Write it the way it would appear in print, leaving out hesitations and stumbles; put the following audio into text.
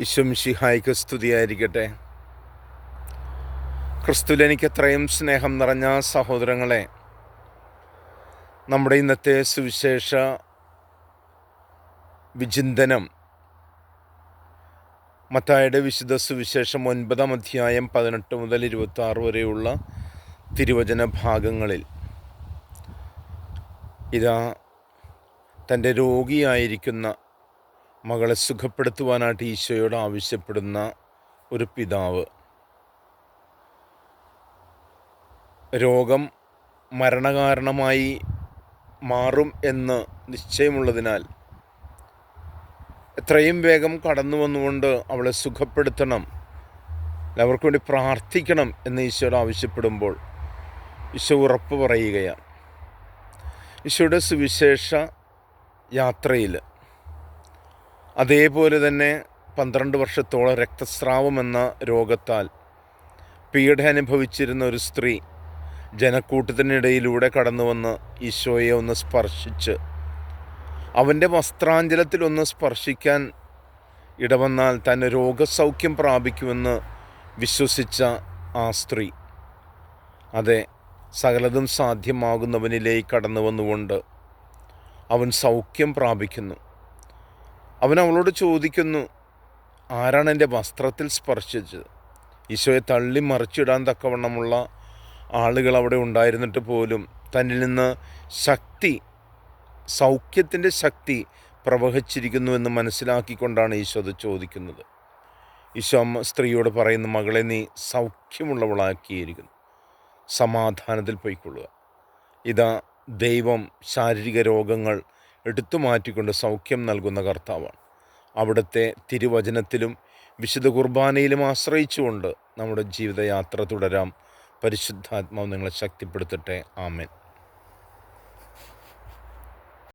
ഈശോമിശിഹായ്ക്ക് സ്തുതിയായിരിക്കട്ടെ. ക്രിസ്തുവിൽ എനിക്ക് എത്രയും സ്നേഹം നിറഞ്ഞ സഹോദരങ്ങളെ, നമ്മുടെ ഇന്നത്തെ സുവിശേഷ വിചിന്തനം മത്തായിയുടെ വിശുദ്ധ സുവിശേഷം 9-ാം അധ്യായം 18 മുതൽ 26 വരെയുള്ള തിരുവചന ഭാഗങ്ങളിൽ ഇതാ തൻ്റെ രോഗിയായിരിക്കുന്ന മകളെ സുഖപ്പെടുത്തുവാനായിട്ട് ഈശോയോട് ആവശ്യപ്പെടുന്ന ഒരു പിതാവ്. രോഗം മരണകാരണമായി മാറും എന്ന് നിശ്ചയമുള്ളതിനാൽ എത്രയും വേഗം കടന്നു വന്നുകൊണ്ട് അവളെ സുഖപ്പെടുത്തണം, അവർക്ക് വേണ്ടി പ്രാർത്ഥിക്കണം എന്ന് ഈശോയോട് ആവശ്യപ്പെടുമ്പോൾ ഈശോ ഉറപ്പ് പറയുകയാണ്. ഈശോയുടെ സുവിശേഷ യാത്രയിൽ അതേപോലെ തന്നെ 12 വർഷത്തോളം രക്തസ്രാവം എന്ന രോഗത്താൽ പീഡ അനുഭവിച്ചിരുന്ന ഒരു സ്ത്രീ ജനക്കൂട്ടത്തിനിടയിലൂടെ കടന്നു വന്ന് ഈശോയെ ഒന്ന് സ്പർശിച്ച് അവൻ്റെ വസ്ത്രാഞ്ചലത്തിലൊന്ന് സ്പർശിക്കാൻ ഇടവന്നാൽ തന്നെ രോഗസൗഖ്യം പ്രാപിക്കുമെന്ന് വിശ്വസിച്ച ആ സ്ത്രീ, അതെ, സകലതും സാധ്യമാകുന്നവനിലേക്ക് കടന്നു വന്നുകൊണ്ട് അവൻ സൗഖ്യം പ്രാപിക്കുന്നു. അവൻ അവളോട് ചോദിക്കുന്നു, ആരാണ് എൻ്റെ വസ്ത്രത്തിൽ സ്പർശിച്ചത്? ഈശോയെ തള്ളി മറിച്ചിടാൻ തക്കവണ്ണമുള്ള ആളുകൾ അവിടെ ഉണ്ടായിരുന്നിട്ട് പോലും തന്നിൽ നിന്ന് ശക്തി, സൗഖ്യത്തിൻ്റെ ശക്തി പ്രവഹിച്ചിരിക്കുന്നുവെന്ന് മനസ്സിലാക്കിക്കൊണ്ടാണ് ഈശോ അത് ചോദിക്കുന്നത്. ഈശോ സ്ത്രീയോട് പറയുന്നു, മകളെ, നീ സൗഖ്യമുള്ളവളാക്കിയിരിക്കുന്നു, സമാധാനത്തിൽ പോയിക്കൊള്ളുക. ഇതാ ദൈവം ശാരീരിക രോഗങ്ങൾ എടുത്തു മാറ്റിക്കൊണ്ട് സൗഖ്യം നൽകുന്ന കർത്താവാണ്. അവിടുത്തെ തിരുവചനത്തിലും വിശുദ്ധ കുർബാനയിലും ആശ്രയിച്ചുകൊണ്ട് നമ്മുടെ ജീവിതയാത്ര തുടരാം. പരിശുദ്ധാത്മാവ് നിങ്ങളെ ശക്തിപ്പെടുത്തട്ടെ. ആമേൻ.